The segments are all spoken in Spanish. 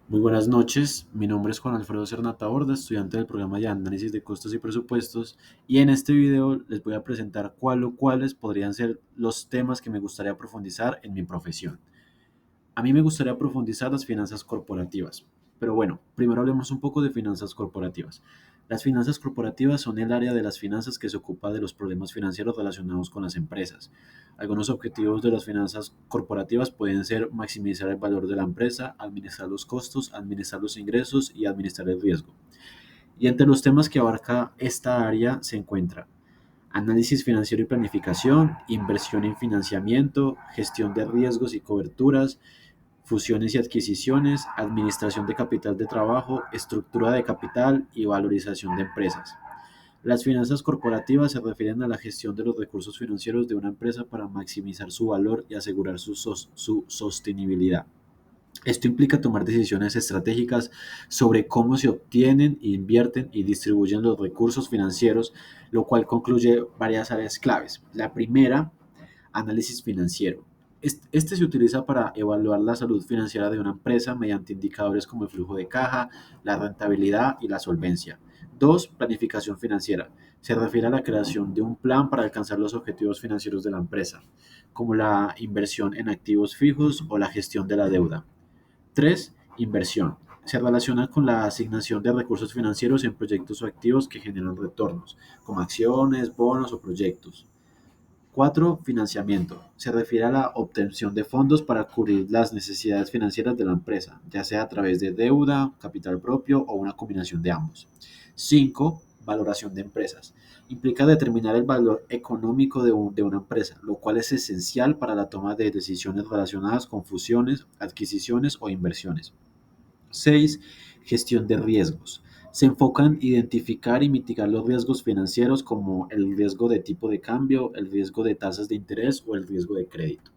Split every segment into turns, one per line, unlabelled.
Muy buenas noches, mi nombre es Juan Alfredo Cernata Borda, estudiante del programa de Análisis de Costos y Presupuestos, y en este video les voy a presentar cuál o cuáles podrían ser los temas que me gustaría profundizar en mi profesión. A mí me gustaría profundizar las finanzas corporativas, pero bueno, primero hablemos un poco de finanzas corporativas. Las finanzas corporativas son el área de las finanzas que se ocupa de los problemas financieros relacionados con las empresas. Algunos objetivos de las finanzas corporativas pueden ser maximizar el valor de la empresa, administrar los costos, administrar los ingresos y administrar el riesgo. Y entre los temas que abarca esta área se encuentra análisis financiero y planificación, inversión en financiamiento, gestión de riesgos y coberturas, fusiones y adquisiciones, administración de capital de trabajo, estructura de capital y valorización de empresas. Las finanzas corporativas se refieren a la gestión de los recursos financieros de una empresa para maximizar su valor y asegurar su sostenibilidad. Esto implica tomar decisiones estratégicas sobre cómo se obtienen, invierten y distribuyen los recursos financieros, lo cual concluye varias áreas claves. La primera, análisis financiero. Este se utiliza para evaluar la salud financiera de una empresa mediante indicadores como el flujo de caja, la rentabilidad y la solvencia. Dos, planificación financiera. Se refiere a la creación de un plan para alcanzar los objetivos financieros de la empresa, como la inversión en activos fijos o la gestión de la deuda. 3. Inversión. Se relaciona con la asignación de recursos financieros en proyectos o activos que generan retornos, como acciones, bonos o proyectos. 4. Financiamiento. Se refiere a la obtención de fondos para cubrir las necesidades financieras de la empresa, ya sea a través de deuda, capital propio o una combinación de ambos. 5. Valoración de empresas. Implica determinar el valor económico de una empresa, lo cual es esencial para la toma de decisiones relacionadas con fusiones, adquisiciones o inversiones. 6. Gestión de riesgos. Se enfoca en identificar y mitigar los riesgos financieros como el riesgo de tipo de cambio, el riesgo de tasas de interés o el riesgo de crédito.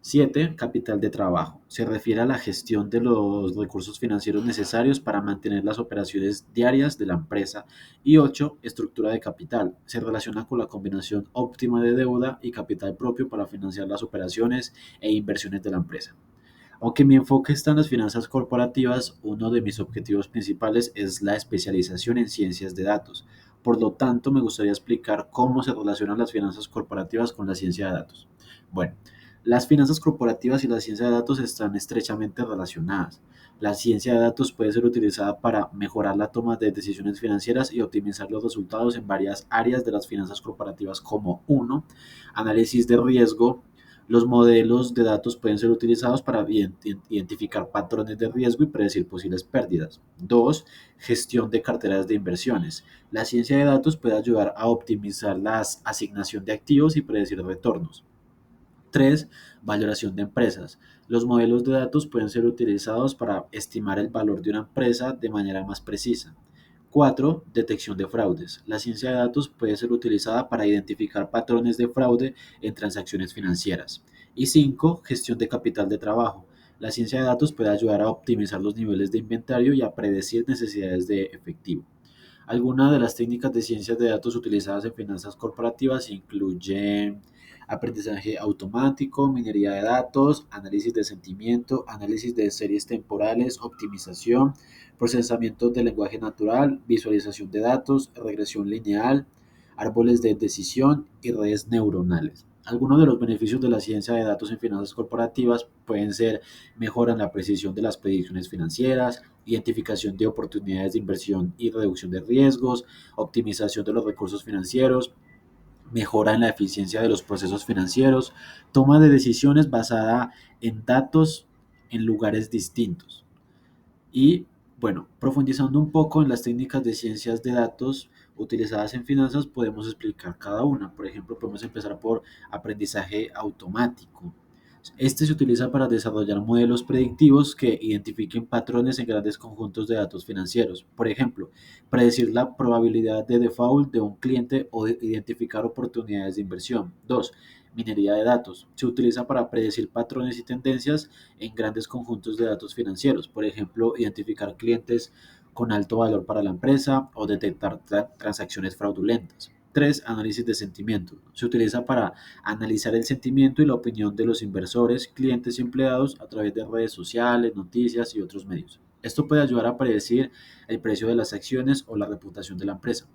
7. Capital de trabajo. Se refiere a la gestión de los recursos financieros necesarios para mantener las operaciones diarias de la empresa. Y 8. Estructura de capital. Se relaciona con la combinación óptima de deuda y capital propio para financiar las operaciones e inversiones de la empresa. Aunque mi enfoque está en las finanzas corporativas, uno de mis objetivos principales es la especialización en ciencias de datos. Por lo tanto, me gustaría explicar cómo se relacionan las finanzas corporativas con la ciencia de datos. Bueno, las finanzas corporativas y la ciencia de datos están estrechamente relacionadas. La ciencia de datos puede ser utilizada para mejorar la toma de decisiones financieras y optimizar los resultados en varias áreas de las finanzas corporativas como uno, análisis de riesgo. Los modelos de datos pueden ser utilizados para identificar patrones de riesgo y predecir posibles pérdidas. 2. Gestión de carteras de inversiones. La ciencia de datos puede ayudar a optimizar la asignación de activos y predecir retornos. 3. Valoración de empresas. Los modelos de datos pueden ser utilizados para estimar el valor de una empresa de manera más precisa. 4. Detección de fraudes. La ciencia de datos puede ser utilizada para identificar patrones de fraude en transacciones financieras. Y 5. Gestión de capital de trabajo. La ciencia de datos puede ayudar a optimizar los niveles de inventario y a predecir necesidades de efectivo. Algunas de las técnicas de ciencias de datos utilizadas en finanzas corporativas incluyen aprendizaje automático, minería de datos, análisis de sentimiento, análisis de series temporales, optimización, procesamiento de lenguaje natural, visualización de datos, regresión lineal, árboles de decisión y redes neuronales. Algunos de los beneficios de la ciencia de datos en finanzas corporativas pueden ser mejora en la precisión de las predicciones financieras, identificación de oportunidades de inversión y reducción de riesgos, optimización de los recursos financieros, mejora en la eficiencia de los procesos financieros, toma de decisiones basada en datos en lugares distintos. Y bueno, profundizando un poco en las técnicas de ciencias de datos utilizadas en finanzas, podemos explicar cada una. Por ejemplo, podemos empezar por aprendizaje automático. Este se utiliza para desarrollar modelos predictivos que identifiquen patrones en grandes conjuntos de datos financieros. Por ejemplo, predecir la probabilidad de default de un cliente o identificar oportunidades de inversión. 2. Minería de datos. Se utiliza para predecir patrones y tendencias en grandes conjuntos de datos financieros. Por ejemplo, identificar clientes con alto valor para la empresa o detectar transacciones fraudulentas. 3. Análisis de sentimiento. Se utiliza para analizar el sentimiento y la opinión de los inversores, clientes y empleados a través de redes sociales, noticias y otros medios. Esto puede ayudar a predecir el precio de las acciones o la reputación de la empresa.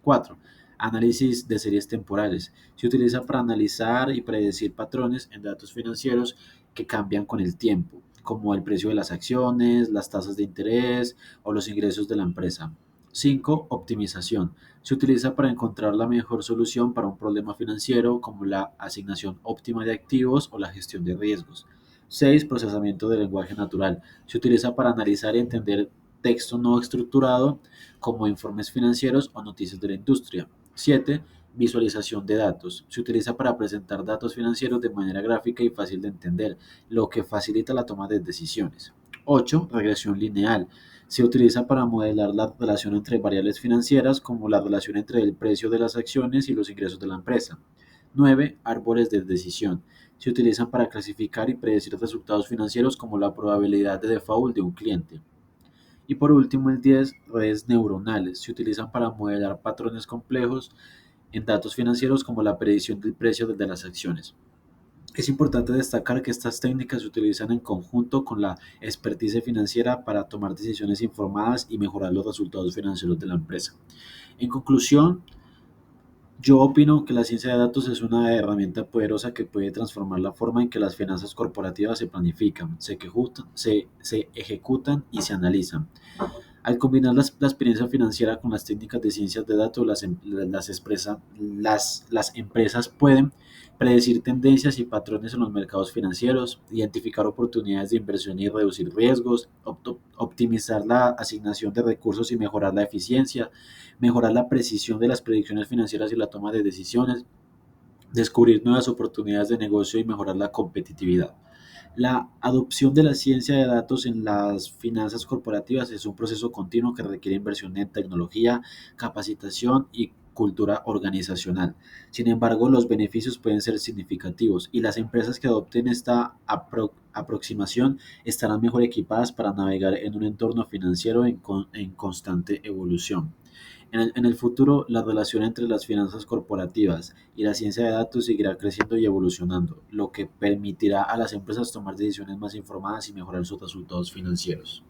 4. Análisis de series temporales. Se utiliza para analizar y predecir patrones en datos financieros que cambian con el tiempo, como el precio de las acciones, las tasas de interés o los ingresos de la empresa. 5. Optimización. Se utiliza para encontrar la mejor solución para un problema financiero, como la asignación óptima de activos o la gestión de riesgos. 6. Procesamiento de lenguaje natural. Se utiliza para analizar y entender texto no estructurado, como informes financieros o noticias de la industria. 7. Visualización de datos. Se utiliza para presentar datos financieros de manera gráfica y fácil de entender, lo que facilita la toma de decisiones. 8. Regresión lineal. Se utiliza para modelar la relación entre variables financieras, como la relación entre el precio de las acciones y los ingresos de la empresa. 9. Árboles de decisión. Se utilizan para clasificar y predecir resultados financieros, como la probabilidad de default de un cliente. Y por último, el 10, redes neuronales. Se utilizan para modelar patrones complejos en datos financieros, como la predicción del precio de las acciones. Es importante destacar que estas técnicas se utilizan en conjunto con la expertise financiera para tomar decisiones informadas y mejorar los resultados financieros de la empresa. En conclusión, yo opino que la ciencia de datos es una herramienta poderosa que puede transformar la forma en que las finanzas corporativas se planifican, se ejecutan y se analizan. Al combinar la experiencia financiera con las técnicas de ciencias de datos, las empresas pueden predecir tendencias y patrones en los mercados financieros, identificar oportunidades de inversión y reducir riesgos, optimizar la asignación de recursos y mejorar la eficiencia, mejorar la precisión de las predicciones financieras y la toma de decisiones, descubrir nuevas oportunidades de negocio y mejorar la competitividad. La adopción de la ciencia de datos en las finanzas corporativas es un proceso continuo que requiere inversión en tecnología, capacitación y cultura organizacional. Sin embargo, los beneficios pueden ser significativos y las empresas que adopten esta aproximación estarán mejor equipadas para navegar en un entorno financiero en constante evolución. En el futuro, la relación entre las finanzas corporativas y la ciencia de datos seguirá creciendo y evolucionando, lo que permitirá a las empresas tomar decisiones más informadas y mejorar sus resultados financieros.